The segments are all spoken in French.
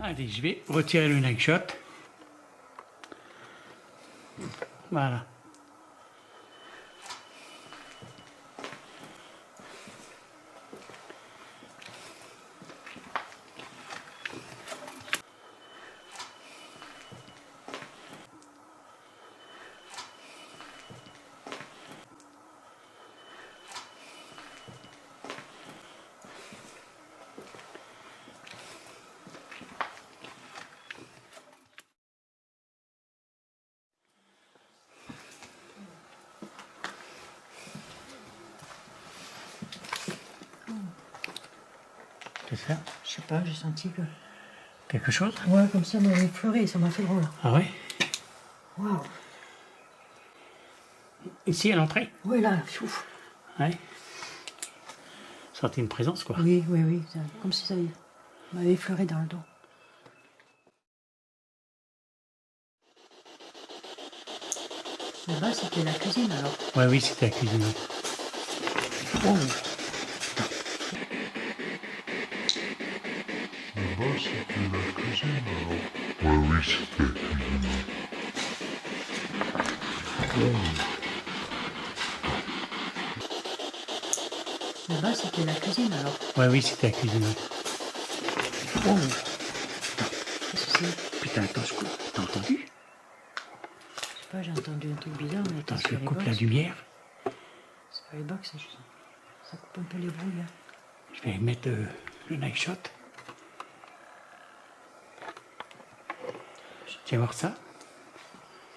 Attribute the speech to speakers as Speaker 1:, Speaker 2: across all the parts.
Speaker 1: Allez, je vais retirer le neck shot. Voilà. Qu'est-ce que c'est ça?
Speaker 2: Je sais pas, j'ai senti que...
Speaker 1: Quelque chose?
Speaker 2: Ouais, comme ça m'a effleuré, ça m'a fait drôle.
Speaker 1: Ah ouais?
Speaker 2: Waouh.
Speaker 1: Ici, à l'entrée?
Speaker 2: Ouais, là, ouf.
Speaker 1: Ouais. Sentez une présence, quoi.
Speaker 2: Oui, oui, oui, comme si ça m'avait effleuré dans le dos. Là-bas, c'était la cuisine, alors.
Speaker 1: Ouais, oui, c'était la cuisine.
Speaker 2: Oh.
Speaker 3: Là-bas, c'était la cuisine, alors. Ouais, oui, c'était la cuisine.
Speaker 2: Là-bas, c'était la cuisine, alors.
Speaker 1: Ouais, oui, c'était la cuisine.
Speaker 2: Oh. Qu'est-ce que c'est?
Speaker 1: Putain, attends, je coupe. T'as entendu?
Speaker 2: Je sais pas, j'ai entendu un truc bizarre, mais
Speaker 1: Attends,
Speaker 2: t'es
Speaker 1: je
Speaker 2: sur les
Speaker 1: coupe la
Speaker 2: box.
Speaker 1: lumière.
Speaker 2: C'est pas les box, ça coupe un peu les bruits, là.
Speaker 1: Je vais mettre le night shot. Tu vas voir ça?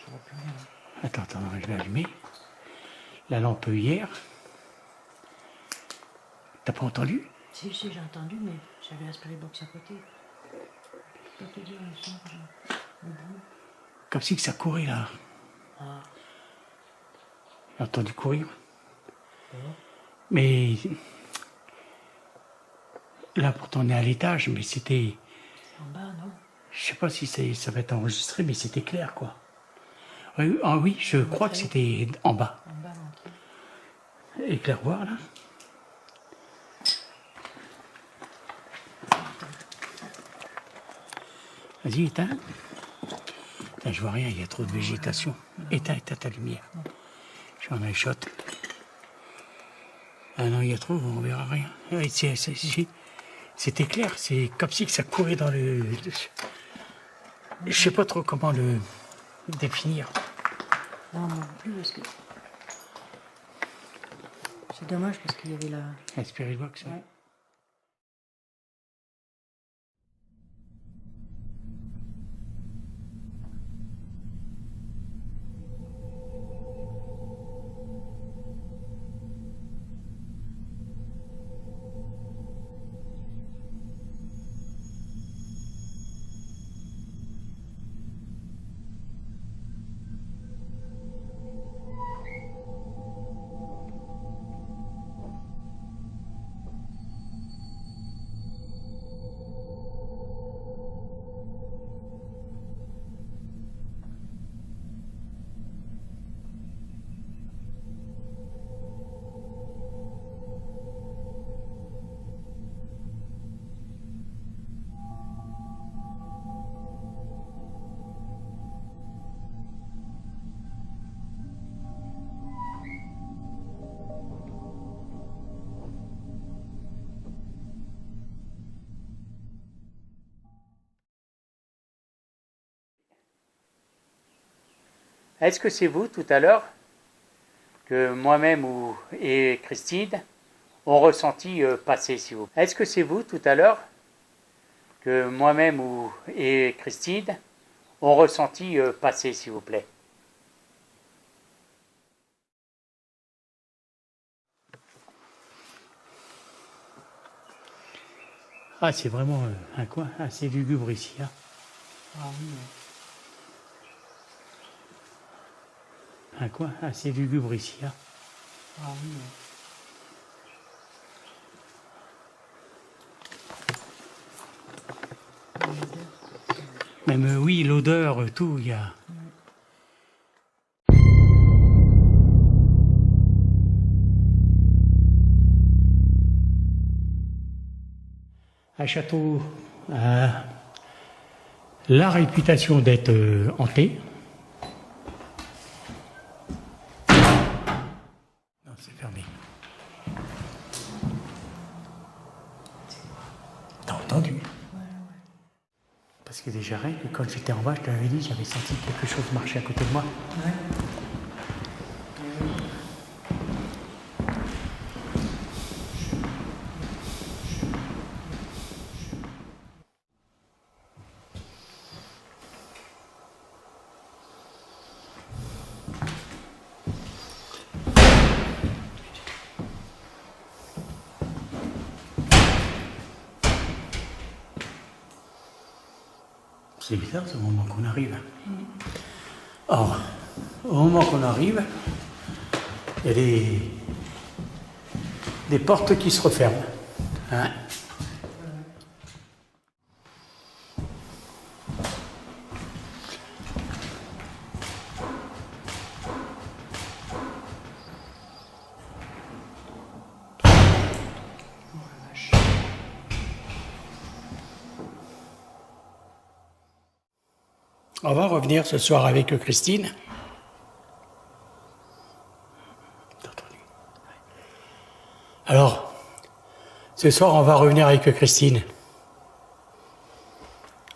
Speaker 2: Je vois plus rien.
Speaker 1: Attends, je vais allumer. La lampe hier. T'as pas entendu?
Speaker 2: Si, j'ai entendu, mais j'avais aspiré box à côté. Je peux pas te dire le son que j'ai. Le bruit.
Speaker 1: Comme si que ça courait là.
Speaker 2: Ah.
Speaker 1: J'ai entendu courir.
Speaker 2: Ouais.
Speaker 1: Mais là, pourtant, on est à l'étage, mais c'était.
Speaker 2: En bas, non?
Speaker 1: Je sais pas si ça va être enregistré, mais c'était clair, quoi. Oui, ah oui, je crois que c'était en bas.
Speaker 2: En bas, l'entrée.
Speaker 1: Éclaire voir, là. Vas-y, éteins. Putain, je vois rien, il y a trop de végétation. Éteins ta lumière. Je vais en un shot. Ah non, il y a trop, on verra rien. Ouais, c'était clair, c'est comme si que ça courait dans le... Je sais pas trop comment le définir.
Speaker 2: Non, moi non plus, parce que... C'est dommage, parce qu'il y avait la...
Speaker 1: La Spirit Box, ouais.
Speaker 2: Ouais.
Speaker 1: Est-ce que c'est vous, tout à l'heure, que moi-même et Christine ont ressenti passer, s'il vous plaît? Est-ce que c'est vous, tout à l'heure, que moi-même et Christine ont ressenti passer, s'il vous plaît? Ah, c'est vraiment un coin assez lugubre ici. Hein.
Speaker 2: Ah oui,
Speaker 1: Un coin assez lugubre ici. Hein.
Speaker 2: ah oui.
Speaker 1: Même, oui, l'odeur, tout, il y a... Un château la réputation d'être hanté. Non, c'est fermé. T'as entendu? Parce que déjà, rien que quand j'étais en bas, je te l'avais dit, j'avais senti quelque chose marcher à côté de moi.
Speaker 2: Ouais.
Speaker 1: C'est bizarre ce moment qu'on arrive. Or, au moment qu'on arrive, il y a des portes qui se referment. Hein? On va revenir ce soir avec Christine. T'as entendu? Alors, ce soir, on va revenir avec Christine.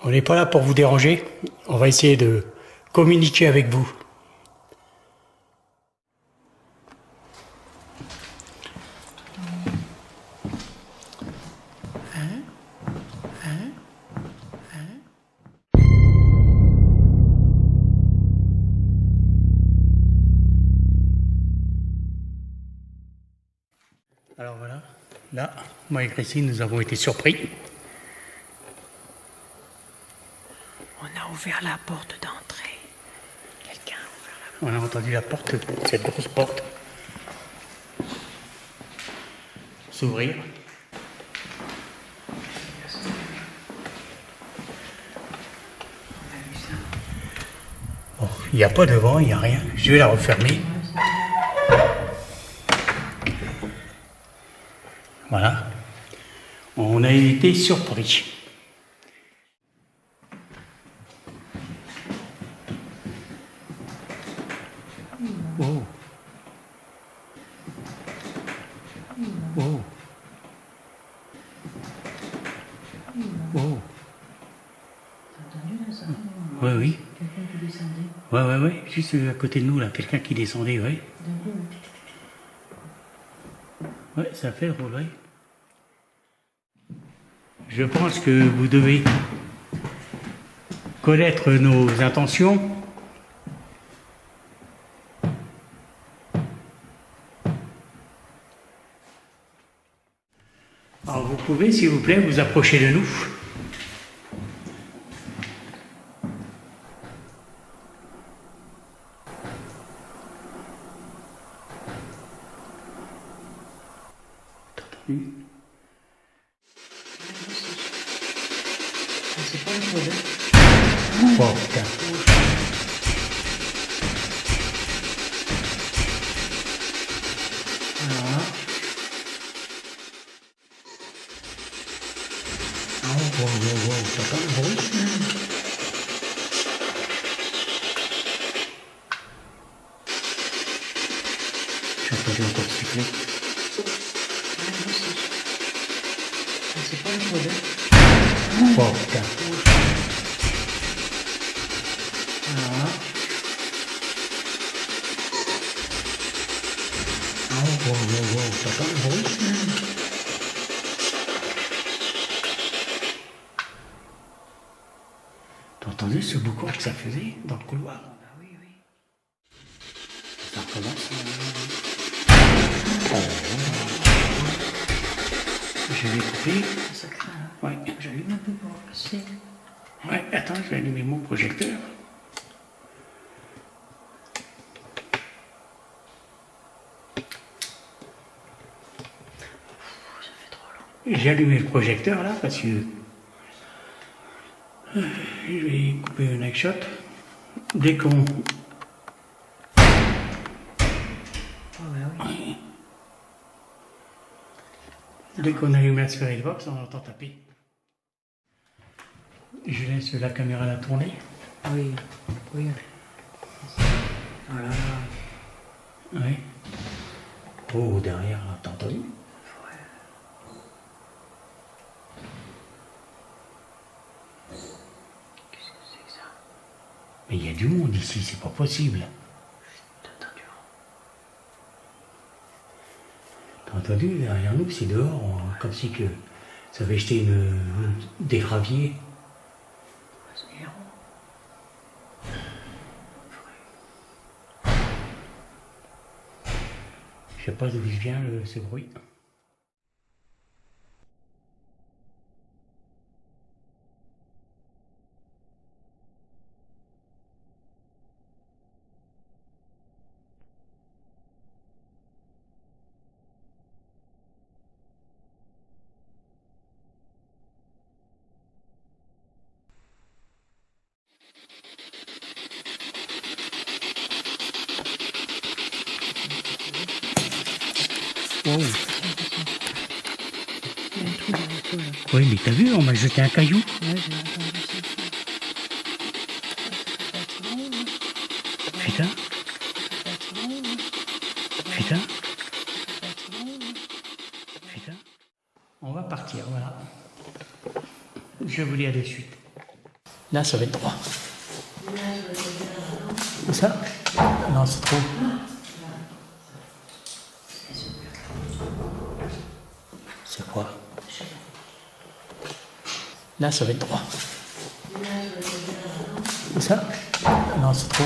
Speaker 1: On n'est pas là pour vous déranger. On va essayer de communiquer avec vous. Alors voilà, là, moi et Christine, nous avons été surpris.
Speaker 2: On a ouvert la porte d'entrée. Quelqu'un a ouvert la porte.
Speaker 1: On a entendu la porte, cette grosse porte, s'ouvrir. Bon, il n'y a pas de vent, il n'y a rien. Je vais la refermer. Voilà. On a été surpris. Oh. Oh. Oh.
Speaker 2: T'as entendu là ça?
Speaker 1: Ouais, oui.
Speaker 2: Quelqu'un qui descendait.
Speaker 1: Ouais. Juste à côté de nous, là, quelqu'un qui descendait, ouais.
Speaker 2: D'un coup.
Speaker 1: Ouais, ça fait drôle, ouais. Je pense que vous devez connaître nos intentions. Alors vous pouvez, s'il vous plaît, vous approcher de nous. T'as entendu?
Speaker 2: C'est pas une chose.
Speaker 1: Oh putain.
Speaker 2: Voilà.
Speaker 1: Wow, t'entends le bruit? J'ai entendu encore siffler.
Speaker 2: C'est pas une chose.
Speaker 1: Oh putain.
Speaker 2: Voilà.
Speaker 1: Wow, t'entends le bruit? T'as entendu ce boucan que ça faisait dans le couloir?
Speaker 2: Ah oui, oui.
Speaker 1: Ça recommence. Je vais couper.
Speaker 2: Ça craint là.
Speaker 1: Ouais.
Speaker 2: J'allume un peu pour passer.
Speaker 1: Ouais, attends, je vais allumer mon projecteur.
Speaker 2: Ça fait trop long.
Speaker 1: J'ai allumé le projecteur là parce que je vais couper un neck shot. Dès qu'on
Speaker 2: Ah ouais, oui.
Speaker 1: allume la Spirit Box, on entend taper. Je laisse la caméra la tourner.
Speaker 2: Oui, oui. Voilà.
Speaker 1: Oui. Oh, derrière, là, t'as entendu?
Speaker 2: Qu'est-ce que c'est que ça?
Speaker 1: Mais il y a du monde ici, c'est pas possible.
Speaker 2: T'as entendu?
Speaker 1: T'as entendu? Derrière nous, c'est dehors, comme si que ça avait jeté des graviers.
Speaker 2: C'est héros.
Speaker 1: Je sais pas d'où il vient ce bruit. Wow.
Speaker 2: Il y a un trou derrière toi là.
Speaker 1: Oui, mais t'as vu, on m'a jeté un caillou.
Speaker 2: Ouais, j'ai entendu ça.
Speaker 1: Putain, putain, putain. On va partir, voilà. Je vous dis à de suite. Là, ça va être droit. Ça? Non, c'est trop. C'est quoi? Là, ça va être droit. Ça? Non, c'est trop.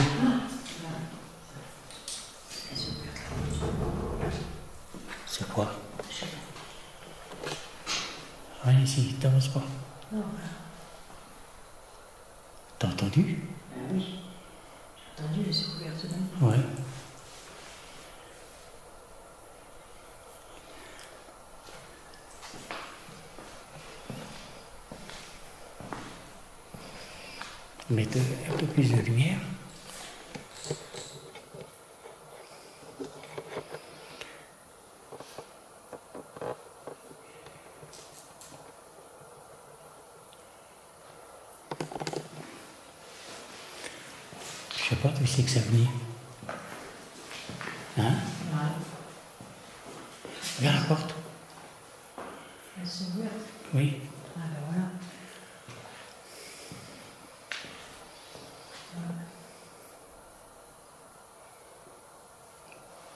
Speaker 1: C'est quoi? Rien ici, t'avances pas. T'as entendu?
Speaker 2: Oui. J'ai entendu, mais c'est couvert de dedans.
Speaker 1: Ouais. Mettez un peu plus de lumière. Je sais pas d'où c'est que ça venait. Hein?
Speaker 2: Ouais.
Speaker 1: Regarde la porte.
Speaker 2: Elle s'est ouverte.
Speaker 1: Oui.
Speaker 2: Ah ben voilà.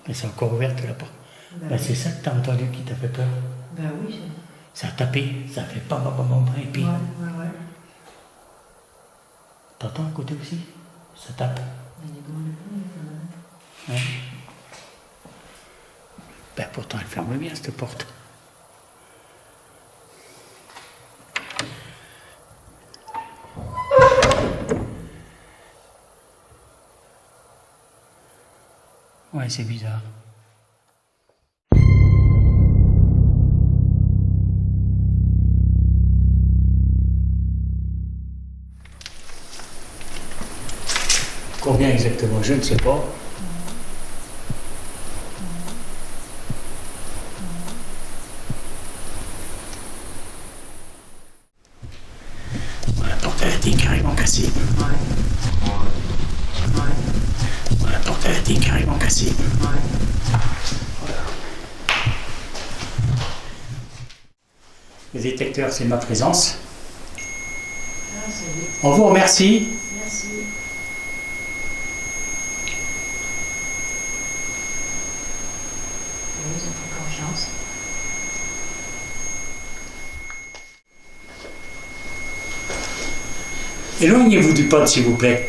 Speaker 1: Mais c'est encore ouverte la porte.
Speaker 2: Ben,
Speaker 1: Bah, c'est ça que t'as entendu qui t'a fait peur.
Speaker 2: ben oui,
Speaker 1: Ça a tapé, ça a fait pam pam pam pam, et puis
Speaker 2: ouais, ouais, ouais.
Speaker 1: t'entends à côté aussi? Ça tape.
Speaker 2: Il y a des grands bruits quand même.
Speaker 1: Ouais. Ben pourtant elle ferme bien cette porte. Ouais, c'est bizarre. Combien exactement? Je ne sais pas. La porte elle a été carrément cassée. La porte elle a été carrément cassée. Le détecteur, c'est ma présence.
Speaker 2: Ah, c'est vite.
Speaker 1: On vous remercie.
Speaker 2: Merci. Oui, ils ont pris confiance.
Speaker 1: Éloignez-vous du pod, s'il vous plaît.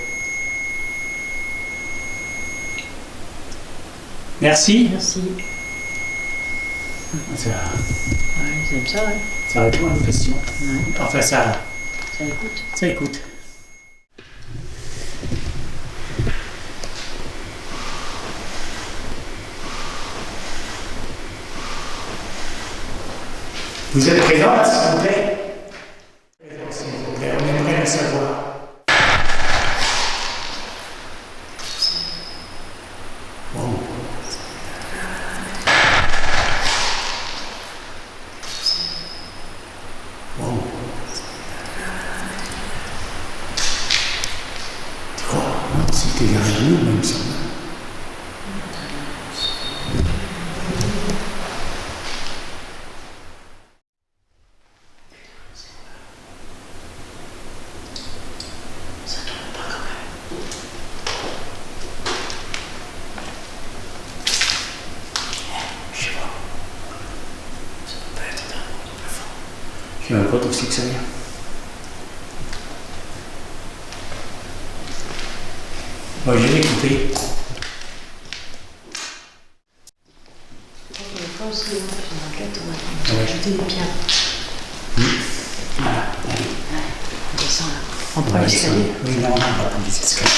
Speaker 1: Merci.
Speaker 2: Merci.
Speaker 1: Ça,
Speaker 2: Ouais, ils aiment ça, ouais.
Speaker 1: ça répond à nos questions.
Speaker 2: Ouais.
Speaker 1: Enfin, ça
Speaker 2: Ça écoute.
Speaker 1: écoute. Vous êtes présente, s'il vous plaît? S'il vous plaît, on aimerait le savoir. Bon. Bon. C'était vers la nuit, il me semble. Je ne sais pas trop si que ça vient. Moi, je l'ai coupé.
Speaker 2: On va ajouter des pierres.
Speaker 1: Voilà, allez.
Speaker 2: On descend là. On prend l'escalier.
Speaker 1: Oui, non, on va prendre les escaliers.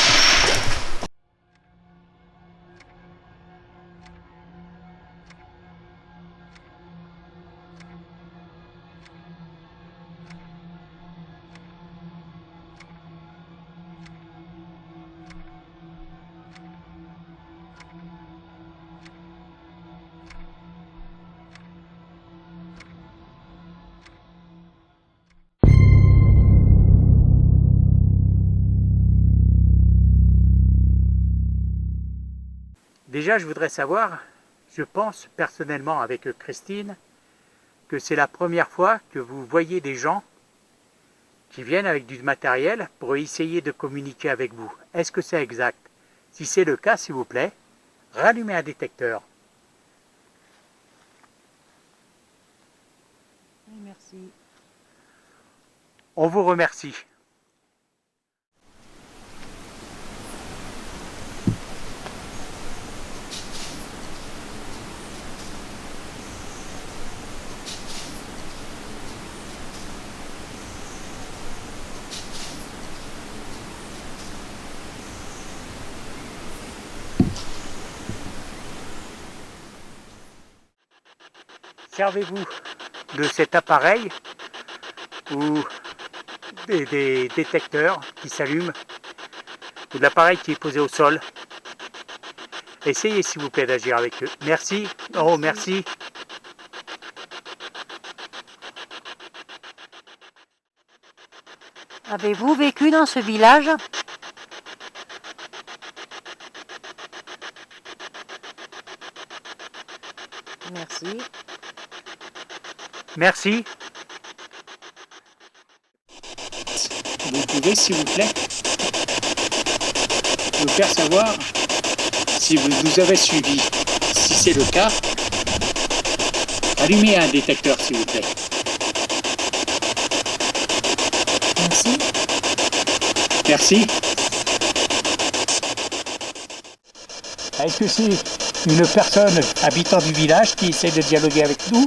Speaker 1: Déjà, je voudrais savoir, je pense personnellement avec Christine, que c'est la première fois que vous voyez des gens qui viennent avec du matériel pour essayer de communiquer avec vous. Est-ce que c'est exact? Si c'est le cas, s'il vous plaît, rallumez un détecteur.
Speaker 2: Oui, merci.
Speaker 1: On vous remercie. Servez-vous de cet appareil ou des détecteurs qui s'allument ou de l'appareil qui est posé au sol. Essayez s'il vous plaît d'agir avec eux. Merci. Oh, merci.
Speaker 2: Avez-vous vécu dans ce village? Merci.
Speaker 1: Merci. Vous pouvez, s'il vous plaît, nous faire savoir si vous nous avez suivis. Si c'est le cas, allumez un détecteur, s'il vous plaît.
Speaker 2: Merci.
Speaker 1: Merci. Est-ce que c'est une personne habitant du village qui essaie de dialoguer avec nous?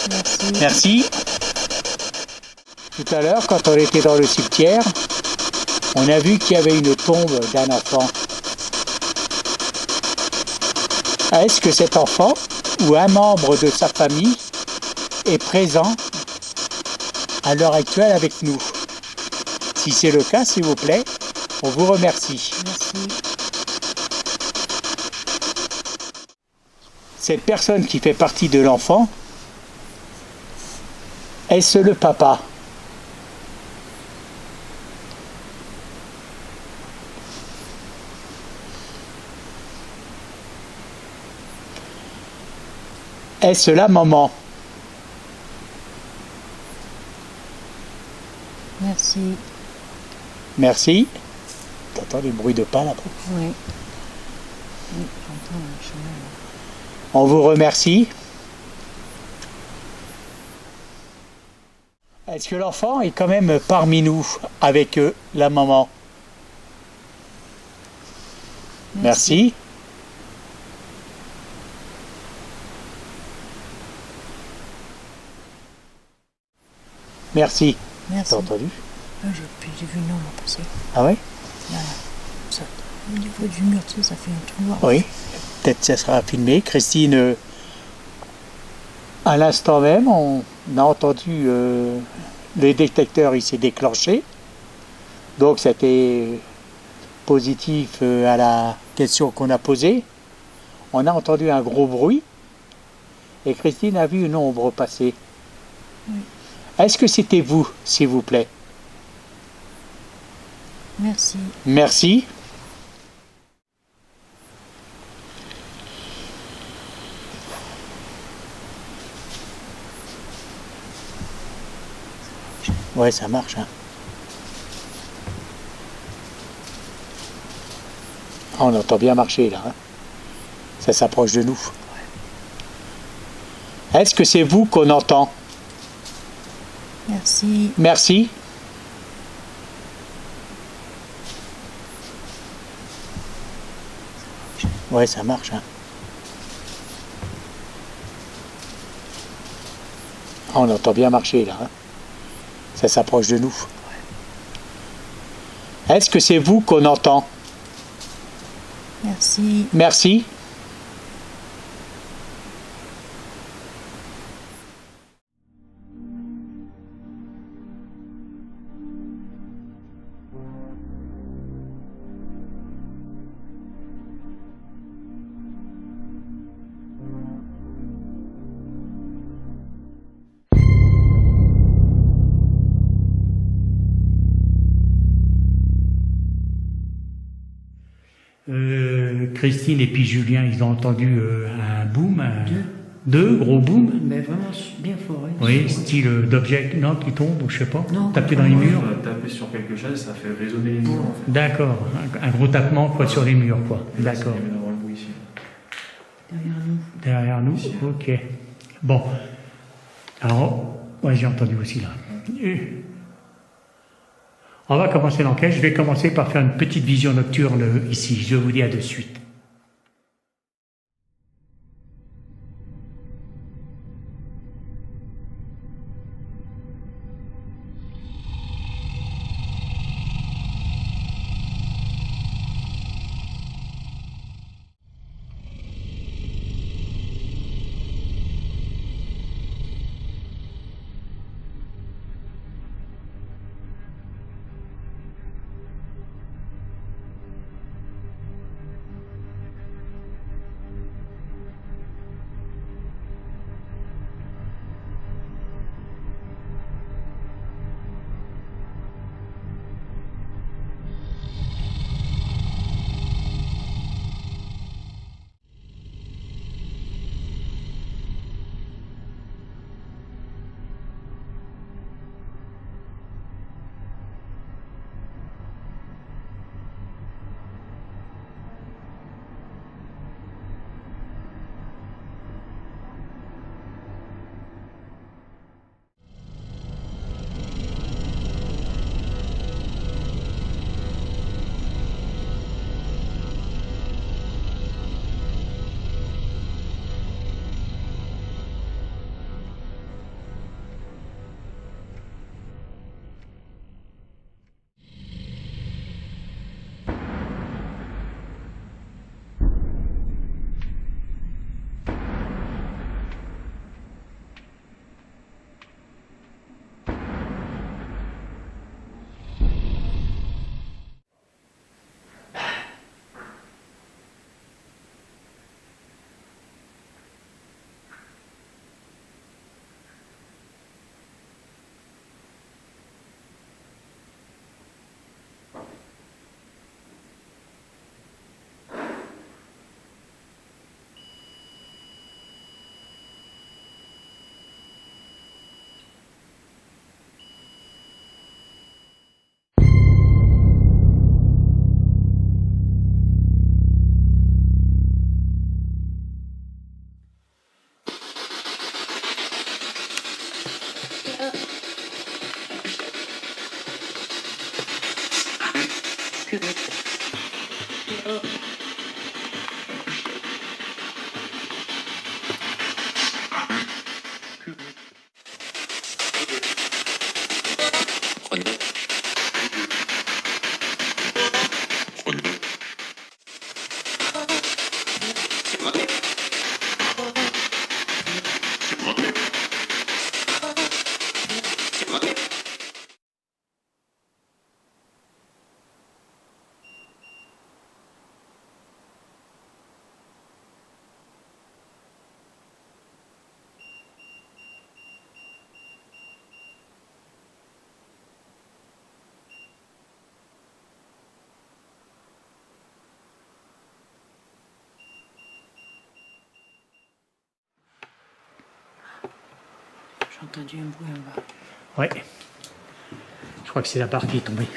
Speaker 2: Merci.
Speaker 1: Merci. Tout à l'heure, quand on était dans le cimetière, on a vu qu'il y avait une tombe d'un enfant. Est-ce que cet enfant ou un membre de sa famille est présent à l'heure actuelle avec nous? Si c'est le cas, s'il vous plaît, on vous remercie.
Speaker 2: Merci.
Speaker 1: Cette personne qui fait partie de l'enfant, est-ce le papa? Est-ce la maman?
Speaker 2: Merci.
Speaker 1: Merci. T'entends les bruits de pas là-bas?
Speaker 2: Oui. Oui, j'entends le chemin là.
Speaker 1: On vous remercie. Est-ce que l'enfant est quand même parmi nous avec la maman? Merci. Merci.
Speaker 2: Merci.
Speaker 1: T'as entendu?
Speaker 2: Ah, j'ai vu une ombre passer.
Speaker 1: Ah ouais?
Speaker 2: Là, là. Ça, au niveau du mur, tu sais, ça fait un trou noir.
Speaker 1: Oui. Peut-être que ça sera filmé. Christine, à l'instant même, on a entendu le détecteur, il s'est déclenché. Donc c'était positif à la question qu'on a posée. On a entendu un gros bruit et Christine a vu une ombre passer.
Speaker 2: Oui.
Speaker 1: Est-ce que c'était vous, s'il vous plaît?
Speaker 2: Merci.
Speaker 1: Merci. Ouais, ça marche. Hein. Ah, on entend bien marcher là. Hein. Ça s'approche de nous. Est-ce que c'est vous qu'on entend?
Speaker 2: Merci.
Speaker 1: Merci. Ouais, ça marche. Hein. Ah, on entend bien marcher là. Hein. Ça s'approche de nous. Est-ce que c'est vous qu'on entend?
Speaker 2: Merci.
Speaker 1: Merci. Christine et puis Julien, ils ont entendu un boom, deux gros booms.
Speaker 2: Mais vraiment bien fort. Hein,
Speaker 1: Oui, style d'objet non, qui tombe ou je sais pas,
Speaker 2: non,
Speaker 1: taper dans les murs.
Speaker 4: Taper sur quelque chose, ça fait résonner les murs en fait.
Speaker 1: D'accord, un gros tapement quoi, sur les murs quoi. D'accord.
Speaker 4: Il va y avoir le bruit ici.
Speaker 2: Derrière nous.
Speaker 1: Derrière nous,
Speaker 4: Ici.
Speaker 1: ok. Bon, alors, ouais, j'ai entendu aussi là. On va commencer l'enquête. Je vais commencer par faire une petite vision nocturne ici. Je vous dis à de suite.
Speaker 2: entendu un bruit en bas.
Speaker 1: Ouais. Je crois que c'est la barre qui est tombée.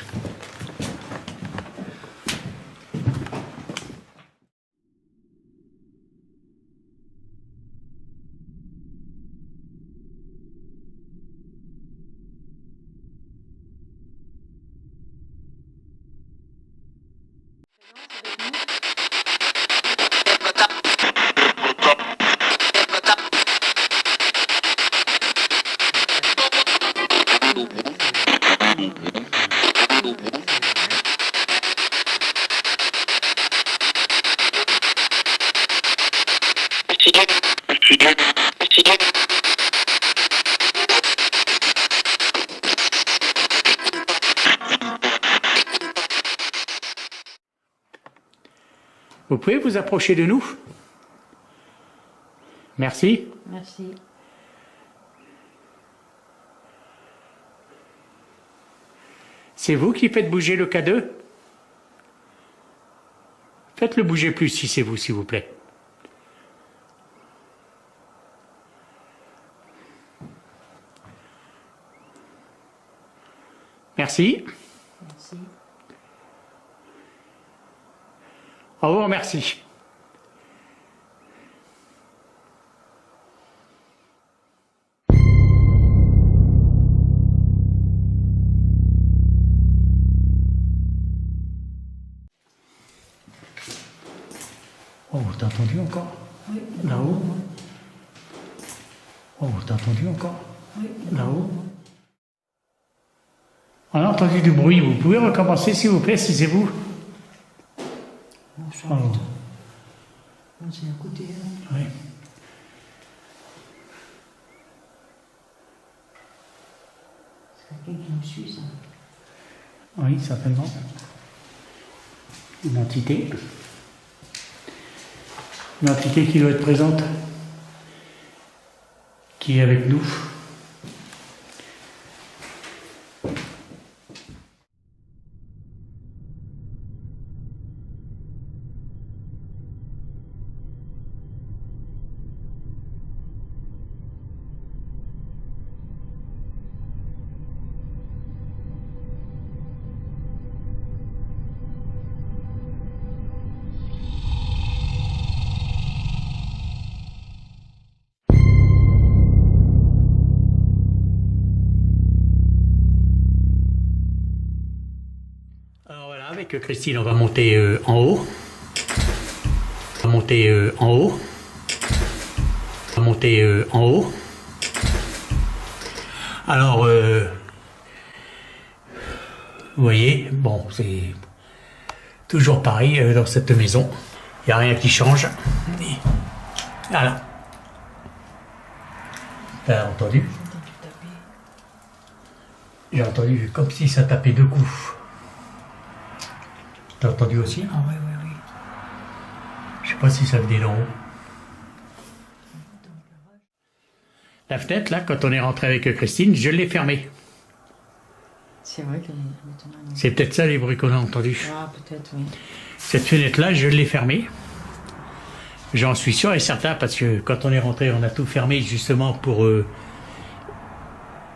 Speaker 1: Vous pouvez vous approcher de nous? Merci.
Speaker 2: Merci.
Speaker 1: C'est vous qui faites bouger le K2? Faites-le bouger plus si c'est vous, s'il vous plaît. Merci.
Speaker 2: Merci.
Speaker 1: Au revoir, merci. Oh, t'as entendu encore?
Speaker 2: Oui.
Speaker 1: Là-haut? Oh, t'as entendu encore?
Speaker 2: Oui.
Speaker 1: Là-haut? On a entendu du bruit. Vous pouvez recommencer, s'il vous plaît, si c'est vous?
Speaker 2: Bon, ça
Speaker 1: Oh.
Speaker 2: va. Bon, c'est à côté. Hein.
Speaker 1: Oui.
Speaker 2: C'est quelqu'un qui nous suit, ça.
Speaker 1: Oui, certainement. Une entité. Une entité qui doit être présente, qui est avec nous. Alors voilà, avec Christine, on va monter en haut. On va monter en haut. On va monter en haut. Alors, vous voyez, bon, c'est toujours pareil dans cette maison. Il n'y a rien qui change. Et voilà. T'as entendu?
Speaker 2: J'ai entendu taper.
Speaker 1: J'ai entendu comme si ça tapait deux coups. T'as entendu aussi?
Speaker 2: Ah oui, oui, oui.
Speaker 1: Je sais pas si ça venait d'en haut. La fenêtre, là, quand on est rentré avec Christine, je l'ai fermée.
Speaker 2: C'est vrai que maintenant...
Speaker 1: C'est peut-être ça les bruits qu'on a entendus.
Speaker 2: Ah, peut-être, oui.
Speaker 1: Cette fenêtre-là, je l'ai fermée. J'en suis sûr et certain parce que quand on est rentré, on a tout fermé justement pour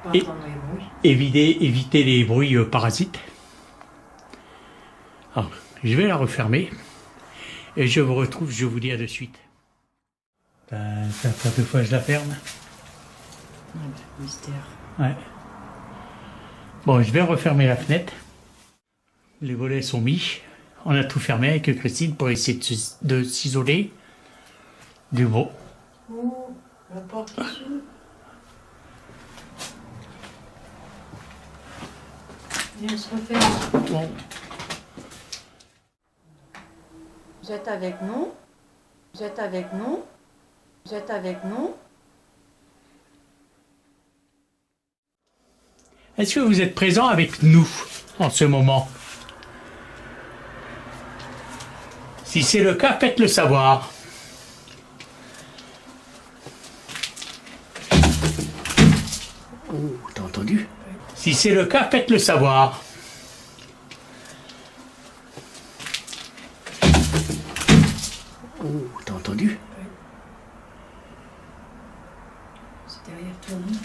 Speaker 2: Pas
Speaker 1: Et-
Speaker 2: entendre les bruits.
Speaker 1: éviter les bruits parasites. Alors, je vais la refermer et je vous retrouve, je vous dis à de suite. Ça fait 2 fois que je la ferme.
Speaker 2: Ah, ben, mystère.
Speaker 1: Ouais. Bon, je vais refermer la fenêtre. Les volets sont mis. On a tout fermé avec Christine pour essayer de s'isoler du mot.
Speaker 2: Oh, la porte qui s'ouvre. Viens, se referme.
Speaker 1: Bon.
Speaker 2: Vous êtes avec nous? Vous êtes avec nous? Vous êtes avec nous?
Speaker 1: Est-ce que vous êtes présent avec nous en ce moment? Si c'est le cas, faites-le savoir. Oh, t'as entendu? Si c'est le cas, faites-le savoir. Oh, t'as entendu?
Speaker 2: C'est derrière toi, non?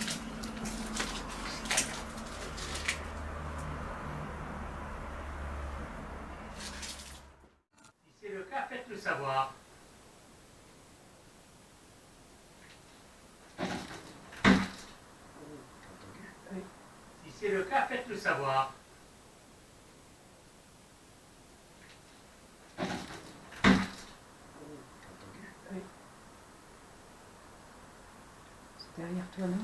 Speaker 1: c'est le cas, faites-le savoir.
Speaker 2: C'est derrière toi, non?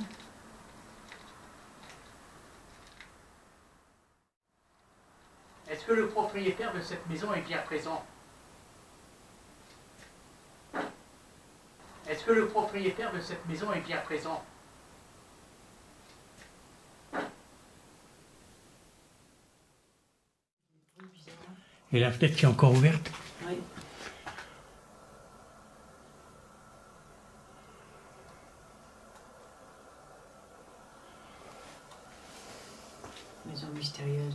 Speaker 1: Est-ce que le propriétaire de cette maison est bien présent? Est-ce que le propriétaire de cette maison est bien présent? Et la fenêtre qui est encore ouverte?
Speaker 2: Oui. Maison mystérieuse.